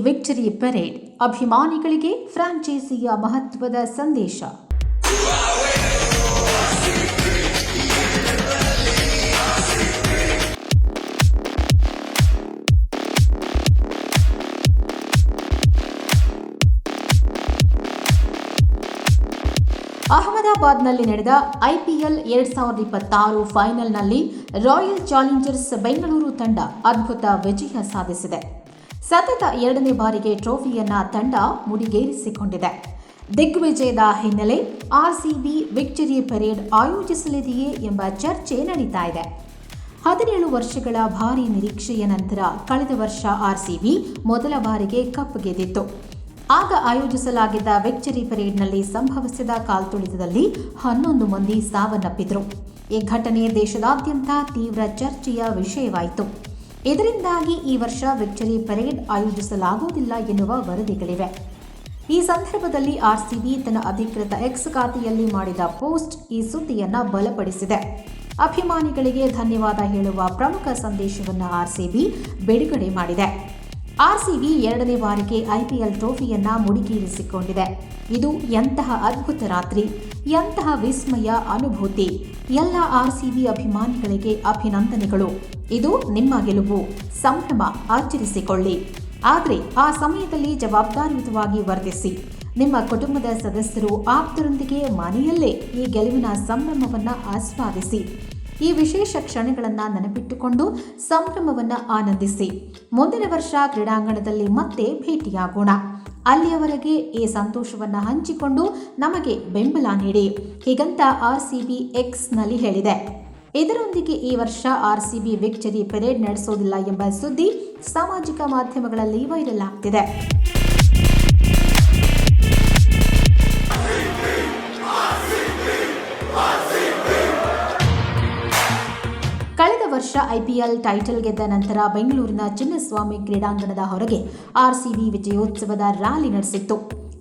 Victory parade, ಅಭಿಮಾನಿಗಳಿಗೆ ಫ್ರಾಂಚೈಸಿಯ ಮಹತ್ವದ ಸಂದೇಶ. ಅಹಮದಾಬಾದ್ನಲ್ಲಿ ನಡೆದ ಐಪಿಎಲ್ 2026 ಫೈನಲ್ನಲ್ಲಿ ರಾಯಲ್ ಚಾಲೆಂಜರ್ಸ್ ಬೆಂಗಳೂರು ತಂಡ ಅದ್ಭುತ ವಿಜಯ ಸಾಧಿಸಿದೆ. ಸತತ 2ನೇ ಬಾರಿಗೆ ಟ್ರೋಫಿಯನ್ನ ತಂಡ ಮುಡಿಗೇರಿಸಿಕೊಂಡಿದೆ. ದಿಗ್ವಿಜಯದ ಹಿನ್ನೆಲೆ ಆರ್ಸಿಬಿ ವಿಕ್ಟರಿ ಪರೇಡ್ ಆಯೋಜಿಸಲಿದೆಯೇ ಎಂಬ ಚರ್ಚೆ ನಡೀತಾ ಇದೆ. 17 ವರ್ಷಗಳ ಭಾರೀ ನಿರೀಕ್ಷೆಯ ನಂತರ ಕಳೆದ ವರ್ಷ ಆರ್ಸಿಬಿ ಮೊದಲ ಬಾರಿಗೆ ಕಪ್ ಗೆದ್ದಿತ್ತು. ಆಗ ಆಯೋಜಿಸಲಾಗಿದ್ದ ವಿಕ್ಟರಿ ಪರೇಡ್ನಲ್ಲಿ ಸಂಭವಿಸಿದ ಕಾಲ್ತುಳಿತದಲ್ಲಿ 11 ಮಂದಿ ಸಾವನ್ನಪ್ಪಿದ್ರು. ಈ ಘಟನೆ ದೇಶದಾದ್ಯಂತ ತೀವ್ರ ಚರ್ಚೆಯ ವಿಷಯವಾಯಿತು. ಇದರಿಂದಾಗಿ ಈ ವರ್ಷ ವಿಕ್ಟರಿ ಪರೇಡ್ ಆಯೋಜಿಸಲಾಗುವುದಿಲ್ಲ ಎನ್ನುವ ವರದಿಗಳಿವೆ. ಈ ಸಂದರ್ಭದಲ್ಲಿ ಆರ್ಸಿಬಿ ತನ್ನ ಅಧಿಕೃತ ಎಕ್ಸ್ ಖಾತೆಯಲ್ಲಿ ಮಾಡಿದ ಪೋಸ್ಟ್ ಈ ಸುದ್ದಿಯನ್ನ ಬಲಪಡಿಸಿದೆ. ಅಭಿಮಾನಿಗಳಿಗೆ ಧನ್ಯವಾದ ಹೇಳುವ ಪ್ರಮುಖ ಸಂದೇಶವನ್ನು ಆರ್ಸಿಬಿ ಬಿಡುಗಡೆ ಮಾಡಿದೆ. ಆರ್ಸಿಬಿ 2ನೇ ಬಾರಿಗೆ ಐಪಿಎಲ್ ಟ್ರೋಫಿಯನ್ನ ಮುಡಿಗೇರಿಸಿಕೊಂಡಿದೆ. ಇದು ಎಂತಹ ಅದ್ಭುತ ರಾತ್ರಿ, ಎಂತಹ ವಿಸ್ಮಯ ಅನುಭೂತಿ. ಎಲ್ಲ ಆರ್ಸಿಬಿ ಅಭಿಮಾನಿಗಳಿಗೆ ಅಭಿನಂದನೆಗಳು. ಇದು ನಿಮ್ಮ ಗೆಲುವು, ಸಂಭ್ರಮ ಆಚರಿಸಿಕೊಳ್ಳಿ. ಆದರೆ ಆ ಸಮಯದಲ್ಲಿ ಜವಾಬ್ದಾರಿಯುತವಾಗಿ ವರ್ತಿಸಿ. ನಿಮ್ಮ ಕುಟುಂಬದ ಸದಸ್ಯರು, ಆಪ್ತರೊಂದಿಗೆ ಮನೆಯಲ್ಲೇ ಈ ಗೆಲುವಿನ ಸಂಭ್ರಮವನ್ನು ಆಸ್ವಾದಿಸಿ. ಈ ವಿಶೇಷ ಕ್ಷಣಗಳನ್ನು ನೆನಪಿಟ್ಟುಕೊಂಡು ಸಂಭ್ರಮವನ್ನು ಆನಂದಿಸಿ. ಮುಂದಿನ ವರ್ಷ ಕ್ರೀಡಾಂಗಣದಲ್ಲಿ ಮತ್ತೆ ಭೇಟಿಯಾಗೋಣ. ಅಲ್ಲಿಯವರೆಗೆ ಈ ಸಂತೋಷವನ್ನು ಹಂಚಿಕೊಂಡು ನಮಗೆ ಬೆಂಬಲ ನೀಡಿ, ಹೀಗಂತ ಆರ್ಸಿಬಿ ಎಕ್ಸ್ನಲ್ಲಿ ಹೇಳಿದೆ. ಇದರೊಂದಿಗೆ ಈ ವರ್ಷ ಆರ್ಸಿಬಿ ವಿಕ್ಟರಿ ಪರೇಡ್ ನಡೆಸೋದಿಲ್ಲ ಎಂಬ ಸುದ್ದಿ ಸಾಮಾಜಿಕ ಮಾಧ್ಯಮಗಳಲ್ಲಿ ವೈರಲ್ ಆಗ್ತಿದೆ. ಕಳೆದ ವರ್ಷ ಐಪಿಎಲ್ ಟೈಟಲ್ ಗೆದ್ದ ನಂತರ ಬೆಂಗಳೂರಿನ ಚಿನ್ನಸ್ವಾಮಿ ಕ್ರೀಡಾಂಗಣದ ಹೊರಗೆ ಆರ್ಸಿಬಿ ವಿಜಯೋತ್ಸವದ ರ್ಯಾಲಿ ನಡೆಸಿತ್ತು.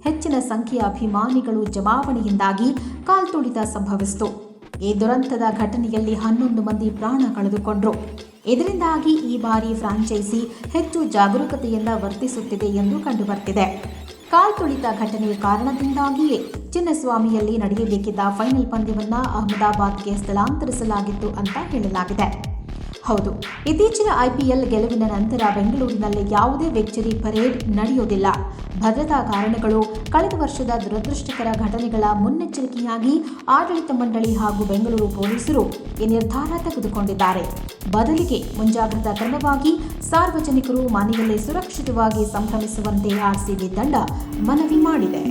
ಹೆಚ್ಚಿನ ಸಂಖ್ಯೆಯ ಅಭಿಮಾನಿಗಳು ಜಮಾವಣೆಯಿಂದಾಗಿ ಕಾಲ್ತುಳಿತ ಸಂಭವಿಸಿತು. ಈ ದುರಂತದ ಘಟನೆಯಲ್ಲಿ 11 ಮಂದಿ ಪ್ರಾಣ ಕಳೆದುಕೊಂಡರು. ಇದರಿಂದಾಗಿ ಈ ಬಾರಿ ಫ್ರಾಂಚೈಸಿ ಹೆಚ್ಚು ಜಾಗರೂಕತೆಯಿಂದ ವರ್ತಿಸುತ್ತಿದೆ ಎಂದು ಕಂಡುಬರ್ತಿದೆ. ಕಾಲ್ತುಳಿತ ಘಟನೆಯ ಕಾರಣದಿಂದಾಗಿಯೇ ಚಿನ್ನಸ್ವಾಮಿಯಲ್ಲಿ ನಡೆಯಬೇಕಿದ್ದ ಫೈನಲ್ ಪಂದ್ಯವನ್ನು ಅಹಮದಾಬಾದ್ಗೆ ಸ್ಥಳಾಂತರಿಸಲಾಗಿತ್ತು ಅಂತ ಹೇಳಲಾಗಿದೆ. ಹೌದು, ಇತ್ತೀಚಿನ ಐಪಿಎಲ್ ಗೆಲುವಿನ ನಂತರ ಬೆಂಗಳೂರಿನಲ್ಲಿ ಯಾವುದೇ ವಿಕ್ಟರಿ ಪರೇಡ್ ನಡೆಯುವುದಿಲ್ಲ. ಭದ್ರತಾ ಕಾರಣಗಳು, ಕಳೆದ ವರ್ಷದ ದುರದೃಷ್ಟಕರ ಘಟನೆಗಳ ಮುನ್ನೆಚ್ಚರಿಕೆಯಾಗಿ ಆಡಳಿತ ಮಂಡಳಿ ಹಾಗೂ ಬೆಂಗಳೂರು ಪೊಲೀಸರು ಈ ನಿರ್ಧಾರ ತೆಗೆದುಕೊಂಡಿದ್ದಾರೆ. ಬದಲಿಗೆ ಮುಂಜಾಗ್ರತಾ ಕ್ರಮವಾಗಿ ಸಾರ್ವಜನಿಕರು ಮನೆಯಲ್ಲೇ ಸುರಕ್ಷಿತವಾಗಿ ಸಂಭ್ರಮಿಸುವಂತೆ ಆರ್ಸಿಬಿ ತಂಡ ಮನವಿ ಮಾಡಿದೆ.